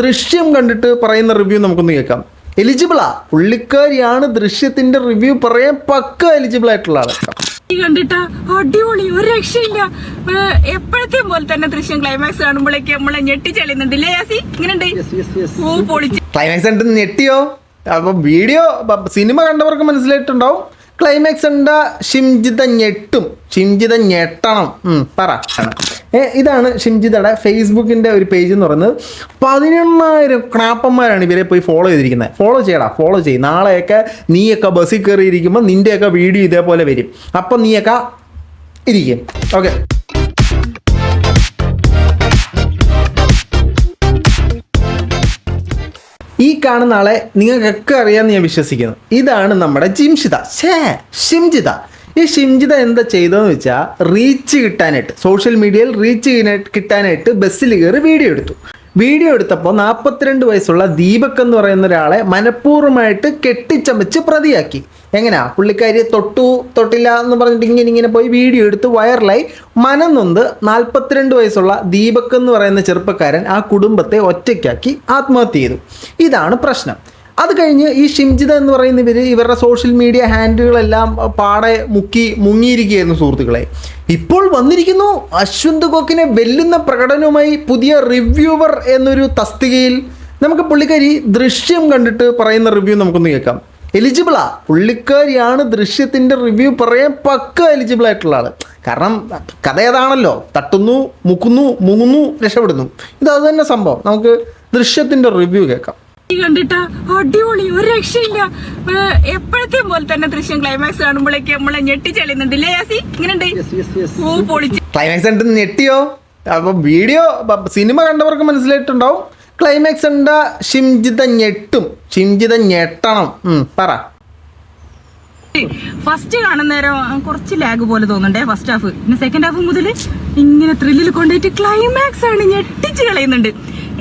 ദൃശ്യം കണ്ടിട്ട് പറയുന്ന റിവ്യൂ നമുക്കൊന്ന് കേൾക്കാം. എലിജിബിളാ, പുള്ളിക്കാരിയാണ് ദൃശ്യത്തിന്റെ റിവ്യൂ പറയാൻ പക്ക എലിജിബിൾ ആയിട്ടുള്ള ആള്. കണ്ടിട്ടാ അടിപൊളി, ഒരു രക്ഷയില്ല. എപ്പോഴത്തെ പോലെ തന്നെ ദൃശ്യം ക്ലൈമാക്സ് കാണുമ്പോഴേക്ക് നമ്മളെ ഞെട്ടിച്ചെളിയുന്നുണ്ട്. ഇങ്ങനെയുണ്ട്. ഓ പൊളിച്ച്. ക്ലൈമാക്സ് കണ്ട് ഞെട്ടിയോ? അപ്പൊ വീഡിയോ സിനിമ കണ്ടവർക്ക് മനസ്സിലായിട്ടുണ്ടാവും. ക്ലൈമാക്സ് കണ്ട ഷിംജിത ഞെട്ടും, ഷിംജിത ഞെട്ടണം. പറ. ഇതാണ് ഷിംജിതയുടെ ഫേസ്ബുക്കിൻ്റെ ഒരു പേജ് എന്ന് പറയുന്നത്. 11,000 ക്രാപ്പന്മാരാണ് ഇവരെ പോയി ഫോളോ ചെയ്തിരിക്കുന്നത്. ഫോളോ ചെയ്യടാ, ഫോളോ ചെയ്യും. നാളെയൊക്കെ നീയൊക്കെ ബസ്സിൽ കയറിയിരിക്കുമ്പോൾ നിൻ്റെയൊക്കെ വീഡിയോ ഇതേപോലെ വരും. അപ്പം നീയൊക്കെ ഇരിക്കും. ഓക്കെ, ഈ കാണുന്ന ആളെ നിങ്ങൾക്കൊക്കെ അറിയാമെന്ന് ഞാൻ വിശ്വസിക്കുന്നു. ഇതാണ് നമ്മുടെ ഷിംജിത. ഈ ഷിംജിത എന്താ ചെയ്തതെന്ന് വെച്ചാൽ, റീച്ച് കിട്ടാനായിട്ട്, സോഷ്യൽ മീഡിയയിൽ റീച്ച് കിട്ടാനായിട്ട് ബസ്സിൽ കയറി വീഡിയോ എടുത്തപ്പോൾ 42 വയസ്സുള്ള ദീപക് എന്ന് പറയുന്ന ഒരാളെ മനഃപൂർവ്വമായിട്ട് കെട്ടിച്ചമച്ച് പ്രതിയാക്കി. എങ്ങനെയാ? പുള്ളിക്കാരി തൊട്ടില്ല എന്ന് പറഞ്ഞിട്ട് ഇങ്ങനെ പോയി വീഡിയോ എടുത്ത് വൈറലായി. മനംനൊന്ത് 42 വയസ്സുള്ള ദീപക് എന്ന് പറയുന്ന ചെറുപ്പക്കാരൻ ആ കുടുംബത്തെ ഒറ്റയ്ക്കാക്കി ആത്മഹത്യ ചെയ്തു. ഇതാണ് പ്രശ്നം. അത് കഴിഞ്ഞ് ഈ ഷിംജിത എന്ന് പറയുന്ന ഇവരുടെ സോഷ്യൽ മീഡിയ ഹാൻഡിലുകളെല്ലാം പാടെ മുങ്ങിയിരിക്കുകയായിരുന്നു സുഹൃത്തുക്കളെ. ഇപ്പോൾ വന്നിരിക്കുന്നു അശ്വന്ത് ഗോക്കിനെ വെല്ലുന്ന പ്രകടനവുമായി പുതിയ റിവ്യൂവർ എന്നൊരു തസ്തികയിൽ. നമുക്ക് പുള്ളിക്കാരി ദൃശ്യം കണ്ടിട്ട് പറയുന്ന റിവ്യൂ നമുക്കൊന്ന് കേൾക്കാം. എലിജിബിളാ, പുള്ളിക്കാരിയാണ് ദൃശ്യത്തിൻ്റെ റിവ്യൂ പറയാൻ പക്ക എലിജിബിൾ ആയിട്ടുള്ള ആള്. കാരണം കഥ ഏതാണല്ലോ, തട്ടുന്നു, മുങ്ങുന്നു, രക്ഷപ്പെടുന്നു. ഇത് അത് തന്നെ സംഭവം. നമുക്ക് ദൃശ്യത്തിൻ്റെ റിവ്യൂ കേൾക്കാം. കണ്ടിട്ടാ അടിപൊളി, ഒരു രക്ഷയില്ല. എപ്പോഴത്തെ പോലെ തന്നെ ദൃശ്യം ക്ലൈമാക്സ് കാണുമ്പോഴേക്ക് നമ്മളെ ഞെട്ടിച്ചെളിയുന്നുണ്ട്. ഇങ്ങനെയുണ്ട്. ഓ പൊളിച്ച്. ക്ലൈമാക്സ് കണ്ട് ഞെട്ടിയോ? അപ്പൊ വീഡിയോ സിനിമ കണ്ടവർക്ക് മനസ്സിലായിട്ടുണ്ടാവും. ക്ലൈമാക്സ് കണ്ട ഷിംജിത ഞെട്ടും, ഷിംജിത ഞെട്ടണം. പറ. ഫസ്റ്റ് കാണുന്നേരം കുറച്ച് ലാഗ് പോലെ തോന്നുന്നുണ്ടേ ഫസ്റ്റ് ഹാഫ്. പിന്നെ സെക്കൻഡ് ഹാഫ് മുതൽ ഇങ്ങനെ ത്രില്ലിൽ കൊണ്ടുപോയിട്ട് ക്ലൈമാക്സ് ആണ് ഞെട്ടിച്ച് കളയുന്നുണ്ട്.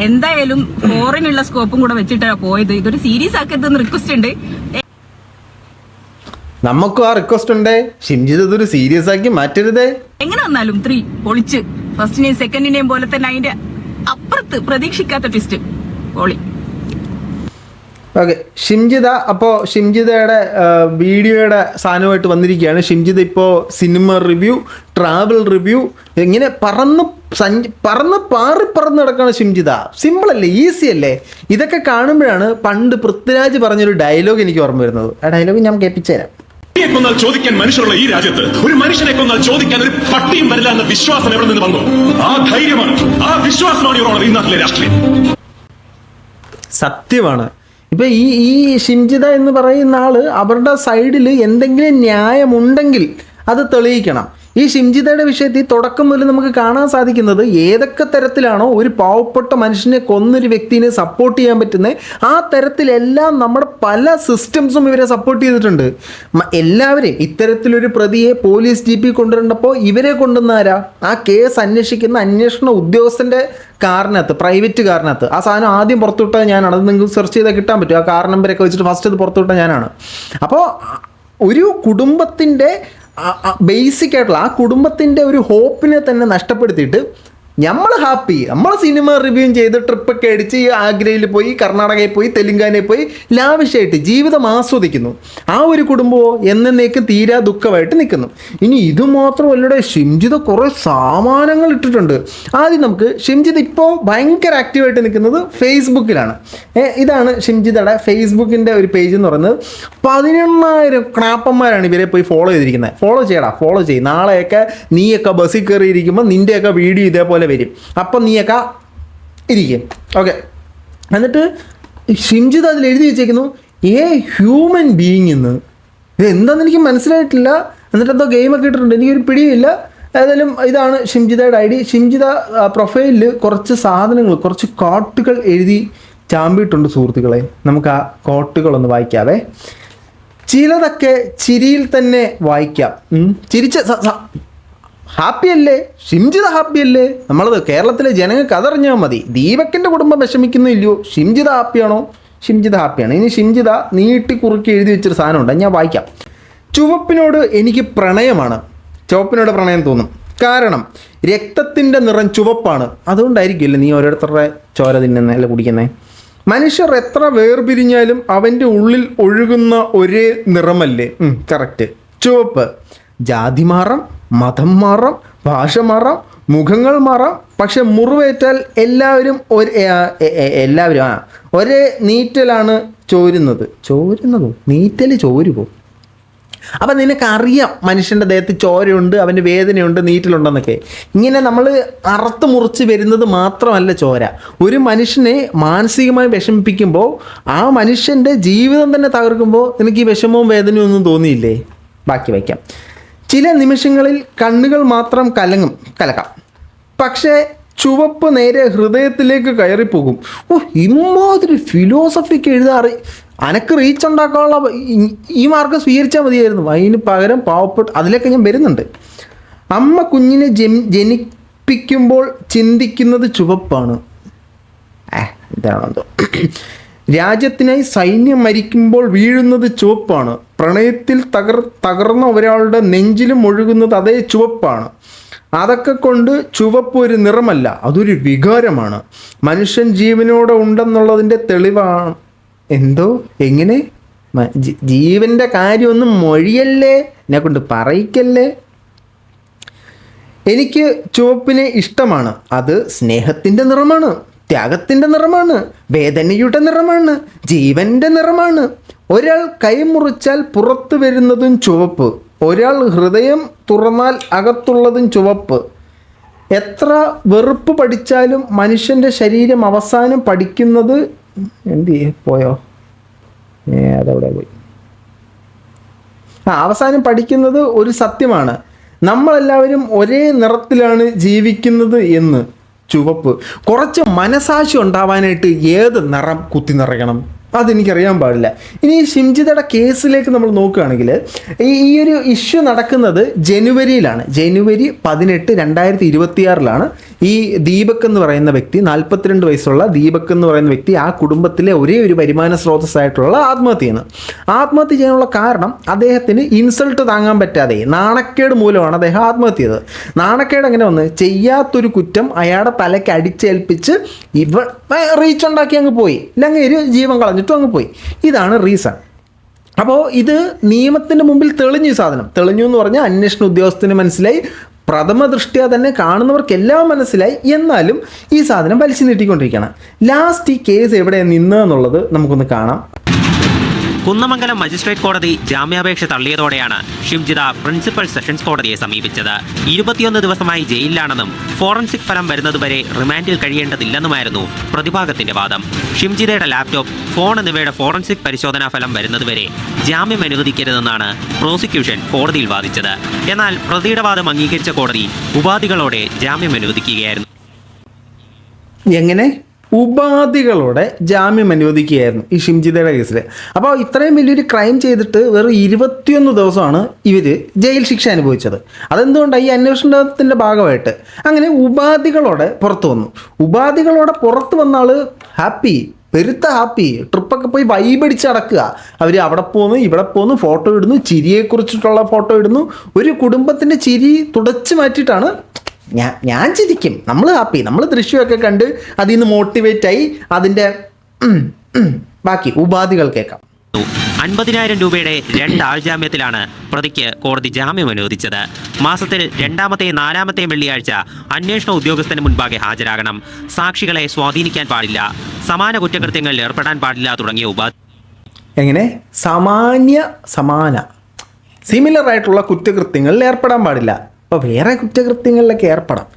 എന്തായാലും ഫോറിനുള്ള സ്കോപ്പും കൂടെ വെച്ചിട്ടാണ് പോയത്. ഇതൊരു സീരീസ് ആക്കരുതെന്ന് റിക്വസ്റ്റ് ഉണ്ട്. നമുക്കും ആ റിക്വസ്റ്റ് ഉണ്ട്. ഷിംജിത ഇതൊരു സീരിയസ് ആക്കി മാറ്റരുതേ. എങ്ങനെ വന്നാലും 3 പൊളിച്ച്. ഫസ്റ്റിനെയും സെക്കൻഡിനെയും പോലെ തന്നെ അതിന്റെ അപ്പുറത്ത് പ്രതീക്ഷിക്കാത്ത ട്വിസ്റ്റ് പൊളി. ഓക്കെ, ഷിംജിത. അപ്പോൾ ഷിംജിതയുടെ വീഡിയോയുടെ സാധനമായിട്ട് വന്നിരിക്കുകയാണ്. ഷിംജിത ഇപ്പോൾ സിനിമ റിവ്യൂ, ട്രാവൽ റിവ്യൂ, ഇങ്ങനെ പറന്ന് നടക്കുകയാണ് ഷിംജിത. സിമ്പിളല്ലേ, ഈസി അല്ലേ? ഇതൊക്കെ കാണുമ്പോഴാണ് പണ്ട് പൃഥ്വിരാജ് പറഞ്ഞൊരു ഡയലോഗ് എനിക്ക് ഓർമ്മ വരുന്നത്. ആ ഡയലോഗ് ഞാൻ കേൾപ്പിച്ചുതരാം. കൊന്നാൽ ചോദിക്കാൻ മനുഷ്യരുള്ള ഈ രാജ്യത്ത് ഒരു മനുഷ്യനെ കൊന്നാൽ ചോദിക്കാൻ ഒരു പട്ടിയും വരില്ല എന്ന വിശ്വാസം എവിടെ നിന്ന് വന്നു? ആ ധൈര്യമാണ്, ആ വിശ്വാസമാണ് ഈ നാട്ടിലെ രാഷ്ട്രീയം. സത്യമാണ്. ഇപ്പം ഈ ഷിംജിത എന്ന് പറയുന്ന ആള് അവരുടെ സൈഡിൽ എന്തെങ്കിലും ന്യായമുണ്ടെങ്കിൽ അത് തെളിയിക്കണം. ഈ ഷിംജിതയുടെ വിഷയത്തിൽ തുടക്കം മുതൽ നമുക്ക് കാണാൻ സാധിക്കുന്നത് ഏതൊക്കെ തരത്തിലാണോ ഒരു പാവപ്പെട്ട മനുഷ്യനെ കൊന്നൊരു വ്യക്തിനെ സപ്പോർട്ട് ചെയ്യാൻ പറ്റുന്നത്, ആ തരത്തിലെല്ലാം നമ്മുടെ പല സിസ്റ്റംസും ഇവരെ സപ്പോർട്ട് ചെയ്തിട്ടുണ്ട്. എല്ലാവരെയും ഇത്തരത്തിലൊരു പ്രതിയെ പോലീസ് ജീപ്പിൽ കൊണ്ടുവരേണ്ടപ്പോൾ ഇവരെ കൊണ്ടുവന്നാരാ? ആ കേസ് അന്വേഷിക്കുന്ന അന്വേഷണ ഉദ്യോഗസ്ഥൻ്റെ കാറിനകത്ത്, പ്രൈവറ്റ് കാറിനകത്ത്. ആ സാധനം ആദ്യം പുറത്തുവിട്ടത് ഞാനാണ്. അത് നിങ്ങൾക്ക് സെർച്ച് ചെയ്താൽ കിട്ടാൻ പറ്റും. ആ കാർ നമ്പരൊക്കെ വെച്ചിട്ട് ഫസ്റ്റ് അത് പുറത്തുവിട്ട ഞാനാണ്. അപ്പോൾ ഒരു കുടുംബത്തിൻ്റെ ബേസിക് ആയിട്ടുള്ള ആ കുടുംബത്തിൻ്റെ ഒരു ഹോപ്പിനെ തന്നെ നഷ്ടപ്പെടുത്തിയിട്ട് നമ്മൾ സിനിമ റിവ്യൂ ചെയ്ത് ട്രിപ്പൊക്കെ അടിച്ച് ആഗ്രയിൽ പോയി, കർണാടകയിൽ പോയി, തെലുങ്കാനയിൽ പോയി ലാവിഷായിട്ട് ജീവിതം ആസ്വദിക്കുന്നു. ആ ഒരു കുടുംബമോ എന്നേക്കും തീരാ ദുഃഖമായിട്ട് നിൽക്കുന്നു. ഇനി ഇതുമാത്രമല്ലടെ, ഷിംജിത കുറേ സാമാനങ്ങൾ ഇട്ടിട്ടുണ്ട്. ആദ്യം നമുക്ക് ഷിംജിത ഇപ്പോൾ ഭയങ്കര ആക്റ്റീവായിട്ട് നിൽക്കുന്നത് ഫേസ്ബുക്കിലാണ്. ഇതാണ് ഷിംജിതയുടെ ഫേസ്ബുക്കിൻ്റെ ഒരു പേജ് എന്ന് പറയുന്നത്. 11,000 ക്രാപ്പന്മാരാണ് ഇവരെ പോയി ഫോളോ ചെയ്തിരിക്കുന്നത്. ഫോളോ ചെയ്യടാ, ഫോളോ ചെയ്യും. നാളെയൊക്കെ നീയൊക്കെ ബസ്സിൽ കയറിയിരിക്കുമ്പോൾ നിൻ്റെയൊക്കെ വീഡിയോ ഇതേപോലെ വരും. അപ്പം നീയൊക്കെ ഇരിക്കും. ഓക്കെ, എന്നിട്ട് ഷിംജിത അതിൽ എഴുതി വെച്ചേക്കുന്നു ഹ്യൂമൻ ബീയിങ് എന്ന്. ഇത് എന്താണെന്ന് എനിക്ക് മനസ്സിലായിട്ടില്ല. എന്നിട്ട് എന്തോ ഗെയിമൊക്കെ ഇട്ടിട്ടുണ്ട്, എനിക്കൊരു പിടിയില്ല. ഏതായാലും ഇതാണ് ഷിംജിതയുടെ ID. ഷിംജിത പ്രൊഫൈലിൽ കുറച്ച് സാധനങ്ങൾ, കുറച്ച് കോട്ടുകൾ എഴുതി ചാമ്പിയിട്ടുണ്ട് സുഹൃത്തുക്കളെ. നമുക്ക് ആ കോട്ടുകളൊന്ന് വായിക്കാവേ. ചിലതൊക്കെ ചിരിയിൽ തന്നെ വായിക്കാം. ഹാപ്പിയല്ലേ ഷിംജിത? ഹാപ്പിയല്ലേ? നമ്മളത് കേരളത്തിലെ ജനങ്ങൾക്ക് അതറിഞ്ഞാൽ മതി. ദീപക്കിൻ്റെ കുടുംബം വിഷമിക്കുന്നില്ലയോ? ഷിംജിത ഹാപ്പിയാണോ? ഷിംജിത ഹാപ്പിയാണ്. ഇനി ഷിംജിത നീട്ടി കുറുക്കി എഴുതി വെച്ചൊരു സാധനമുണ്ട്, ഞാൻ വായിക്കാം. ചുവപ്പിനോട് എനിക്ക് പ്രണയമാണ്. ചുവപ്പിനോട് പ്രണയം തോന്നും. കാരണം രക്തത്തിൻ്റെ നിറം ചുവപ്പാണ്. അതുകൊണ്ടായിരിക്കുമല്ലോ നീ ഓരോരുത്തരുടെ ചോര തിന്നുന്നത് അല്ല കുടിക്കുന്നത്. മനുഷ്യർ എത്ര വേർപിരിഞ്ഞാലും അവൻ്റെ ഉള്ളിൽ ഒഴുകുന്ന ഒരേ നിറമല്ലേ? കറക്റ്റ്, ചുവപ്പ്. ജാതി മാറാം, മതം മാറാം, ഭാഷ മാറാം, മുഖങ്ങൾ മാറാം, പക്ഷെ മുറിവേറ്റാൽ എല്ലാവരും ഒരേ നീറ്റലാണ് ചോരുന്നതോ നീറ്റൽ ചോരുമോ? അപ്പം നിനക്കറിയാം മനുഷ്യൻ്റെ ദേഹത്ത് ചോരയുണ്ട്, അവൻ്റെ വേദനയുണ്ട്, നീറ്റലുണ്ടെന്നൊക്കെ. ഇങ്ങനെ നമ്മൾ അറുത്ത് മുറിച്ച് വരുന്നത് മാത്രമല്ല ചോര. ഒരു മനുഷ്യനെ മാനസികമായി വിഷമിപ്പിക്കുമ്പോൾ ആ മനുഷ്യൻ്റെ ജീവിതം തന്നെ തകർക്കുമ്പോൾ നിനക്ക് ഈ വിഷമവും വേദനയും ഒന്നും തോന്നിയില്ലേ? ബാക്കി വയ്ക്കാം. ചില നിമിഷങ്ങളിൽ കണ്ണുകൾ മാത്രം കലക്കാം, പക്ഷേ ചുവപ്പ് നേരെ ഹൃദയത്തിലേക്ക് കയറിപ്പോകും. ഇമാതിരി ഫിലോസഫിക്ക് എഴുതാറ്. അനക്ക് റീച്ച് ഉണ്ടാക്കാനുള്ള ഈ മാർഗം സ്വീകരിച്ചാൽ മതിയായിരുന്നു. അതിന് പകരം പാവപ്പെട്ട് അതിലേക്ക് ഞാൻ വരുന്നുണ്ട്. അമ്മ കുഞ്ഞിനെ ജനിപ്പിക്കുമ്പോൾ ചിന്തിക്കുന്നത് ചുവപ്പാണ്. ഇതാണെന്തോ. രാജ്യത്തിനായി സൈന്യം മരിക്കുമ്പോൾ വീഴുന്നത് ചുവപ്പാണ്. പ്രണയത്തിൽ തകർന്ന ഒരാളുടെ നെഞ്ചിലും ഒഴുകുന്നത് അതേ ചുവപ്പാണ്. അതൊക്കെ കൊണ്ട് ചുവപ്പ് ഒരു നിറമല്ല, അതൊരു വികാരമാണ്. മനുഷ്യൻ ജീവനോടെ ഉണ്ടെന്നുള്ളതിൻ്റെ തെളിവാണ്. എന്തോ എങ്ങനെ ജീവൻ്റെ കാര്യമൊന്നും മൊഴിയല്ലേ, എന്നെ കൊണ്ട് പറയിക്കല്ലേ. എനിക്ക് ചുവപ്പിനെ ഇഷ്ടമാണ്. അത് സ്നേഹത്തിൻ്റെ നിറമാണ്, ത്യാഗത്തിൻ്റെ നിറമാണ്, വേദനയുടെ നിറമാണ്, ജീവൻ്റെ നിറമാണ്. ഒരാൾ കൈമുറിച്ചാൽ പുറത്തു വരുന്നതും ചുവപ്പ്, ഒരാൾ ഹൃദയം തുറന്നാൽ അകത്തുള്ളതും ചുവപ്പ്. എത്ര വെറുപ്പ് പഠിച്ചാലും മനുഷ്യൻ്റെ ശരീരം അവസാനം പഠിക്കുന്നത് പോയോ അതവിടെ പോയി. അവസാനം പഠിക്കുന്നത് ഒരു സത്യമാണ്. നമ്മളെല്ലാവരും ഒരേ നിറത്തിലാണ് ജീവിക്കുന്നത് എന്ന്. ചുവപ്പ്. കുറച്ച് മനസാക്ഷി ഉണ്ടാവാനായിട്ട് ഏത് നിറം കുത്തി നിറയണം അതെനിക്കറിയാൻ പാടില്ല. ഇനി ഈ ഷിംജിതയുടെ കേസിലേക്ക് നമ്മൾ നോക്കുകയാണെങ്കിൽ ഈ ഒരു ഇഷ്യൂ നടക്കുന്നത് ജനുവരിയിലാണ്. ജനുവരി 18, 2026 ഈ ദീപക് എന്ന് പറയുന്ന വ്യക്തി, 42 വയസ്സുള്ള ദീപക് എന്ന് പറയുന്ന വ്യക്തി, ആ കുടുംബത്തിലെ ഒരേ ഒരു വരുമാന സ്രോതസ്സായിട്ടുള്ള ആത്മഹത്യയാണ്. ആത്മഹത്യ ചെയ്യാനുള്ള കാരണം അദ്ദേഹത്തിന് ഇൻസൾട്ട് താങ്ങാൻ പറ്റാതെ നാണക്കേട് മൂലമാണ് അദ്ദേഹം ആത്മഹത്യ ചെയ്തത്. നാണക്കേട് എങ്ങനെ വന്ന്, ചെയ്യാത്തൊരു കുറ്റം അയാളുടെ തലയ്ക്ക് അടിച്ചേൽപ്പിച്ച് റീച്ച് ഉണ്ടാക്കി അങ്ങ് പോയി, ഇല്ലെങ്കിൽ ഒരു ജീവൻ കളഞ്ഞിട്ടും അങ്ങ് പോയി. ഇതാണ് റീസൺ. അപ്പോൾ ഇത് നിയമത്തിൻ്റെ മുമ്പിൽ തെളിഞ്ഞു. ഈ സാധനം തെളിഞ്ഞു എന്ന് പറഞ്ഞാൽ അന്വേഷണ ഉദ്യോഗസ്ഥന് മനസ്സിലായി, പ്രഥമ ദൃഷ്ട്യാ തന്നെ കാണുന്നവർക്കെല്ലാം മനസ്സിലായി. എന്നാലും ഈ സാധനം വലിച്ചു നീട്ടിക്കൊണ്ടിരിക്കുകയാണ്. ലാസ്റ്റ് ഈ കേസ് എവിടെ നിന്നതെന്നുള്ളത് നമുക്കൊന്ന് കാണാം. കുന്നമംഗലം മജിസ്ട്രേറ്റ് കോടതി ജാമ്യാപേക്ഷ തള്ളിയതോടെയാണ് ഷിംജിത പ്രിൻസിപ്പൽ സെഷൻസ് കോടതിയെ സമീപിച്ചത്. 21 ദിവസമായി ജയിലിലാണെന്നും ഫോറൻസിക് ഫലം വരുന്നതുവരെ റിമാൻഡിൽ കഴിയേണ്ടതില്ലെന്നുമായിരുന്നു പ്രതിഭാഗത്തിന്റെ വാദം. ഷിംജിതയുടെ ലാപ്ടോപ്പ്, ഫോൺ എന്നിവയുടെ ഫോറൻസിക് പരിശോധനാ ഫലം വരുന്നതുവരെ ജാമ്യം അനുവദിക്കരുതെന്നാണ് പ്രോസിക്യൂഷൻ കോടതിയിൽ വാദിച്ചത്. എന്നാൽ പ്രതിയുടെ വാദം അംഗീകരിച്ച കോടതി ഉപാധികളോടെ ജാമ്യം അനുവദിക്കുകയായിരുന്നു. എങ്ങനെ ഉപാധികളോടെ ജാമ്യം അനുവദിക്കുകയായിരുന്നു ഈ ഷിംജിതയുടെ കേസിൽ. അപ്പോൾ ഇത്രയും വലിയൊരു ക്രൈം ചെയ്തിട്ട് വെറും 21 ദിവസമാണ് ഇവർ ജയിൽ ശിക്ഷ അനുഭവിച്ചത്. അതെന്തുകൊണ്ടാണ്? ഈ അന്വേഷണത്തിൻ്റെ ഭാഗമായിട്ട് അങ്ങനെ ഉപാധികളോടെ പുറത്തു വന്നു. ഉപാധികളോടെ പുറത്ത് വന്ന ആൾ ഹാപ്പി, പെരുത്ത ഹാപ്പി, ട്രിപ്പൊക്കെ പോയി വൈബടിച്ച് നടക്കുക. അവർ അവിടെ പോകുന്നു, ഇവിടെ പോകുന്നു, ഫോട്ടോ ഇടുന്നു, ചിരിയെക്കുറിച്ചിട്ടുള്ള ഫോട്ടോ ഇടുന്നു. ഒരു കുടുംബത്തിൻ്റെ ചിരി തുടച്ചു മാറ്റിയിട്ടാണ് ഞാൻ ചിരിക്കും, നമ്മൾ ഹാപ്പി, നമ്മൾ ദൃശ്യമൊക്കെ കണ്ട് അതിൽ നിന്ന് മോട്ടിവേറ്റായി അതിൻ്റെ ബാക്കി ഉപാധികൾ കേൾക്കാം. 50,000 രൂപയുടെ 2 ആൾജാമ്യത്തിലാണ് പ്രതിക്ക് കോടതി ജാമ്യം അനുവദിച്ചത്. മാസത്തിൽ 2-ാമത്തെയും 4-ാമത്തെയും വെള്ളിയാഴ്ച അന്വേഷണ ഉദ്യോഗസ്ഥന് മുൻപാകെ ഹാജരാകണം, സാക്ഷികളെ സ്വാധീനിക്കാൻ പാടില്ല, സമാന കുറ്റകൃത്യങ്ങളിൽ ഏർപ്പെടാൻ പാടില്ല തുടങ്ങിയ ഉപാധി. എങ്ങനെ സമാന സിമിലർ ആയിട്ടുള്ള കുറ്റകൃത്യങ്ങളിൽ ഏർപ്പെടാൻ പാടില്ല, അപ്പോൾ വേറെ കുറ്റകൃത്യങ്ങളിലൊക്കെ ഏർപ്പെടാം.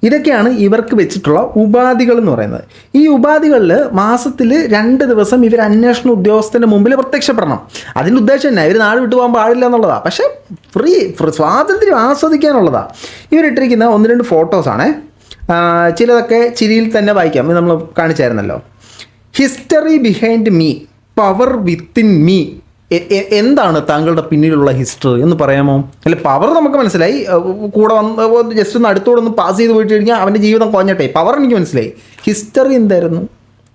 ഇതൊക്കെയാണ് ഇവർക്ക് വെച്ചിട്ടുള്ള ഉപാധികൾ എന്ന് പറയുന്നത്. ഈ ഉപാധികളിൽ മാസത്തിൽ 2 ദിവസം ഇവർ അന്വേഷണ ഉദ്യോഗസ്ഥൻ്റെ മുമ്പിൽ പ്രത്യക്ഷപ്പെടണം. അതിൻ്റെ ഉദ്ദേശം തന്നെ ഇവർ നാട് വിട്ടു പോകാൻ പാടില്ല എന്നുള്ളതാണ്. പക്ഷേ ഫ്രീ സ്വാതന്ത്ര്യം ആസ്വദിക്കാനുള്ളതാണ്. ഇവരിട്ടിരിക്കുന്ന 1-2 ഫോട്ടോസാണ്. ചിലതൊക്കെ ചിരിയിൽ തന്നെ വായിക്കാം. ഇത് നമ്മൾ കാണിച്ചായിരുന്നല്ലോ. History behind me, power within me. എന്താണ് താങ്കളുടെ പിന്നിലുള്ള ഹിസ്റ്ററി എന്ന് പറയാമോ? അല്ല, പവർ നമുക്ക് മനസ്സിലായി, കൂടെ വന്ന് ജസ്റ്റ് ഒന്ന് അടുത്തോടെ ഒന്ന് പാസ് ചെയ്ത് പോയിട്ട് കഴിഞ്ഞാൽ അവൻ്റെ ജീവിതം കുറഞ്ഞട്ടെ. പവർ എനിക്ക് മനസ്സിലായി, ഹിസ്റ്ററി എന്തായിരുന്നു?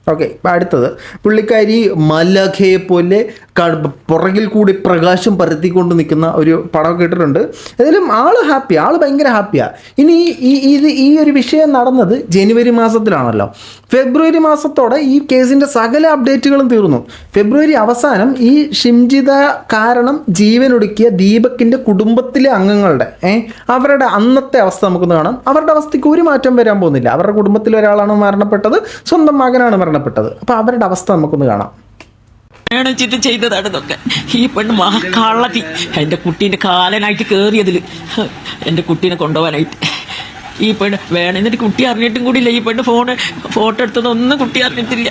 ഓക്കെ. ഇപ്പം അടുത്തത്, പുള്ളിക്കാരി മലഖയെ പോലെ പുറകിൽ കൂടി പ്രകാശം പരത്തിക്കൊണ്ട് നിൽക്കുന്ന ഒരു പടമൊക്കെ ഇട്ടിട്ടുണ്ട്. ഏതായാലും ആള് ഹാപ്പിയാണ്, ആള് ഭയങ്കര ഹാപ്പിയാണ്. ഇനി ഈ ഒരു വിഷയം നടന്നത് ജനുവരി മാസത്തിലാണല്ലോ. ഫെബ്രുവരി മാസത്തോടെ ഈ കേസിൻ്റെ സകല അപ്ഡേറ്റുകളും തീർന്നു. ഫെബ്രുവരി അവസാനം ഈ ഷിംജിത കാരണം ജീവനൊടുക്കിയ ദീപകിൻ്റെ കുടുംബത്തിലെ അംഗങ്ങളുടെ അവരുടെ അന്നത്തെ അവസ്ഥ നമുക്കൊന്ന് കാണാം. അവരുടെ അവസ്ഥയ്ക്ക് ഒരു മാറ്റം വരാൻ പോകുന്നില്ല. അവരുടെ കുടുംബത്തിൽ ഒരാളാണ് മരണപ്പെട്ടത്, സ്വന്തം മകനാണ് മരണപ്പെട്ടത്. അപ്പോൾ അവരുടെ അവസ്ഥ നമുക്കൊന്ന് കാണാം. വേണിച്ചിട്ട് ചെയ്തതാണ് ഇതൊക്കെ. ഈ പെണ്ണ് കള്ളത്തി എൻ്റെ കുട്ടീൻ്റെ കാലനായിട്ട് കയറിയതിൽ എൻ്റെ കുട്ടീനെ കൊണ്ടുപോകാനായിട്ട് ഈ പെണ്ണ് വേണം. എന്നിട്ട് കുട്ടി അറിഞ്ഞിട്ടും കൂടിയില്ല. ഈ പെണ്ണ് ഫോട്ടോ എടുത്തതൊന്നും കുട്ടി അറിഞ്ഞിട്ടില്ല.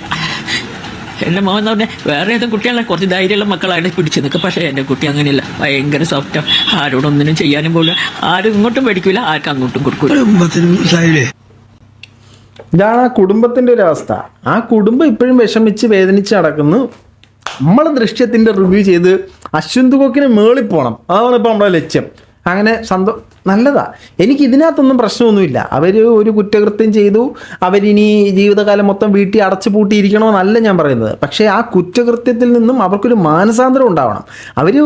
എൻ്റെ മോൻ എന്ന് പറഞ്ഞാൽ വേറെ ഏതും കുട്ടികളെ കുറച്ച് ധൈര്യമുള്ള മക്കളാണ് പിടിച്ചു നിൽക്കുക. പക്ഷേ എൻ്റെ കുട്ടി അങ്ങനെയല്ല, ഭയങ്കര സോഫ്റ്റാണ്. ആരോടൊന്നിനും ചെയ്യാനും പോകില്ല, ആരും ഇങ്ങോട്ടും പഠിക്കില്ല, ആർക്കും അങ്ങോട്ടും കൊടുക്കില്ല. ഇതാണ് ആ കുടുംബത്തിൻ്റെ ഒരു അവസ്ഥ. ആ കുടുംബം ഇപ്പോഴും വിഷമിച്ച് വേദനിച്ച് നടക്കുന്നു. നമ്മൾ ദൃശ്യത്തിൻ്റെ റിവ്യൂ ചെയ്ത് അശ്വന്ത് കോക്കിന് മേളിൽ പോകണം, അതാണ് ഇപ്പോൾ നമ്മുടെ ലക്ഷ്യം. അങ്ങനെ നല്ലതാ. എനിക്ക് ഇതിനകത്തൊന്നും പ്രശ്നമൊന്നുമില്ല. അവർ ഒരു കുറ്റകൃത്യം ചെയ്തു, അവരിനി ജീവിതകാലം മൊത്തം വീട്ടിൽ അടച്ചു പൂട്ടിയിരിക്കണമെന്നല്ല ഞാൻ പറയുന്നത്. പക്ഷേ ആ കുറ്റകൃത്യത്തിൽ നിന്നും അവർക്കൊരു മാനസാന്തരം ഉണ്ടാവണം. അവർ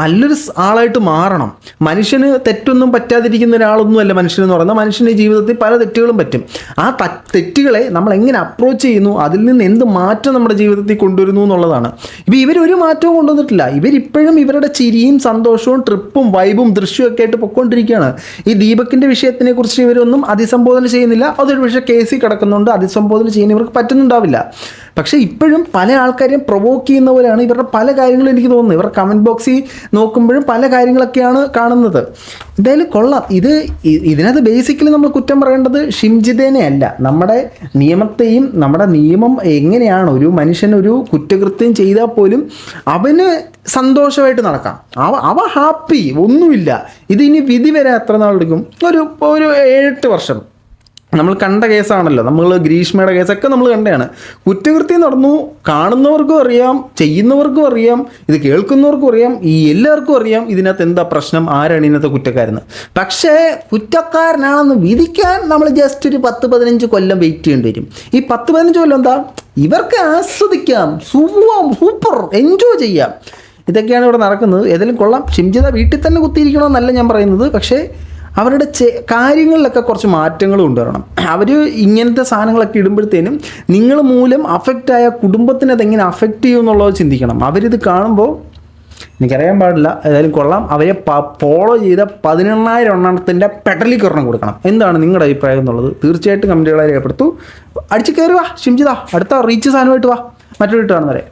നല്ലൊരു ആളായിട്ട് മാറണം. മനുഷ്യന് തെറ്റൊന്നും പറ്റാതിരിക്കുന്ന ഒരാളൊന്നുമല്ല മനുഷ്യനെന്ന് പറയുന്നത്. മനുഷ്യന് ജീവിതത്തിൽ പല തെറ്റുകളും പറ്റും. ആ തെറ്റുകളെ നമ്മൾ എങ്ങനെ അപ്രോച്ച് ചെയ്യുന്നു, അതിൽ നിന്ന് എന്ത് മാറ്റം നമ്മുടെ ജീവിതത്തിൽ കൊണ്ടുവരുന്നു എന്നുള്ളതാണ്. ഇപ്പോൾ ഇവരൊരു മാറ്റവും കൊണ്ടുവന്നിട്ടില്ല. ഇവരിപ്പോഴും ഇവരുടെ ചിരിയും സന്തോഷവും ട്രിപ്പും വൈബും ദൃശ്യവും ഒക്കെ ആയിട്ട് പൊയ്ക്കൊണ്ടിരിക്കുകയാണ്. ഈ ദീപകിൻ്റെ വിഷയത്തിനെ കുറിച്ച് ഇവരൊന്നും അതിസംബോധന ചെയ്യുന്നില്ല. അതൊരു പക്ഷേ കേസിൽ കിടക്കുന്നുണ്ട്, അതിസംബോധന ചെയ്യാൻ ഇവർക്ക് പറ്റുന്നുണ്ടാവില്ല. പക്ഷേ ഇപ്പോഴും പല ആൾക്കാരെയും പ്രൊവോക്ക് ചെയ്യുന്നവരാണ് ഇവരുടെ പല കാര്യങ്ങളും. എനിക്ക് തോന്നുന്നു ഇവരുടെ കമൻറ്റ് ബോക്സിൽ നോക്കുമ്പോഴും പല കാര്യങ്ങളൊക്കെയാണ് കാണുന്നത്. എന്തായാലും കൊള്ളാം. ഇതിനകത്ത് ബേസിക്കലി നമ്മൾ കുറ്റം പറയേണ്ടത് ഷിംജിതേനെ അല്ല, നമ്മുടെ നിയമത്തെയും. നമ്മുടെ നിയമം എങ്ങനെയാണ് ഒരു മനുഷ്യൻ ഒരു കുറ്റകൃത്യം ചെയ്താൽ പോലും അവന് സന്തോഷമായിട്ട് നടക്കാം, അവ ഹാപ്പി, ഒന്നുമില്ല. ഇതിനി വിധി വരെ എത്ര നാളെടുക്കും? ഒരു 7-8 വർഷം. നമ്മൾ കണ്ട കേസാണല്ലോ, നമ്മൾ ഗ്രീഷ്മയുടെ കേസൊക്കെ നമ്മൾ കണ്ടതാണ്. കുറ്റകൃത്യം നടന്നു, കാണുന്നവർക്കും അറിയാം, ചെയ്യുന്നവർക്കും അറിയാം, ഇത് കേൾക്കുന്നവർക്കും അറിയാം, ഈ എല്ലാവർക്കും അറിയാം ഇതിനകത്ത് എന്താ പ്രശ്നം, ആരാണ് ഇതിനകത്ത് കുറ്റക്കാരെന്ന്. പക്ഷേ കുറ്റക്കാരനാണെന്ന് വിധിക്കാൻ നമ്മൾ ജസ്റ്റ് ഒരു 10-15 കൊല്ലം വെയിറ്റ് ചെയ്യേണ്ടി വരും. ഈ 10-15 കൊല്ലം എന്താ, ഇവർക്ക് ആസ്വദിക്കാം, സൂപ്പർ എൻജോയ് ചെയ്യാം. ഇതൊക്കെയാണ് ഇവിടെ നടക്കുന്നത്. ഏതെങ്കിലും കൊള്ളാം. ഷിംജിത വീട്ടിൽ തന്നെ കുത്തിയിരിക്കണമെന്നല്ല ഞാൻ പറയുന്നത്. പക്ഷേ അവരുടെ കാര്യങ്ങളിലൊക്കെ കുറച്ച് മാറ്റങ്ങൾ കൊണ്ടുവരണം. അവർ ഇങ്ങനത്തെ സാധനങ്ങളൊക്കെ ഇടുമ്പോഴത്തേനും നിങ്ങൾ മൂലം അഫക്റ്റായ കുടുംബത്തിന് അതെങ്ങനെ അഫക്റ്റ് ചെയ്യും എന്നുള്ളത് ചിന്തിക്കണം. അവരിത് കാണുമ്പോൾ എനിക്കറിയാൻ പാടില്ല. ഏതായാലും കൊള്ളാം. അവരെ ഫോളോ ചെയ്ത 18,000 എണ്ണത്തിൻ്റെ പെടലിക്കൊരെണ്ണം കൊടുക്കണം. എന്താണ് നിങ്ങളുടെ അഭിപ്രായം എന്നുള്ളത് തീർച്ചയായിട്ടും കമൻറ്റുകളെ രേഖപ്പെടുത്തു. അടിച്ച് കയറി വാ ഷിംജിത, അടുത്ത റീച്ച് സാധനമായിട്ട് വാ. മറ്റൊരു കാണുന്നവരെ.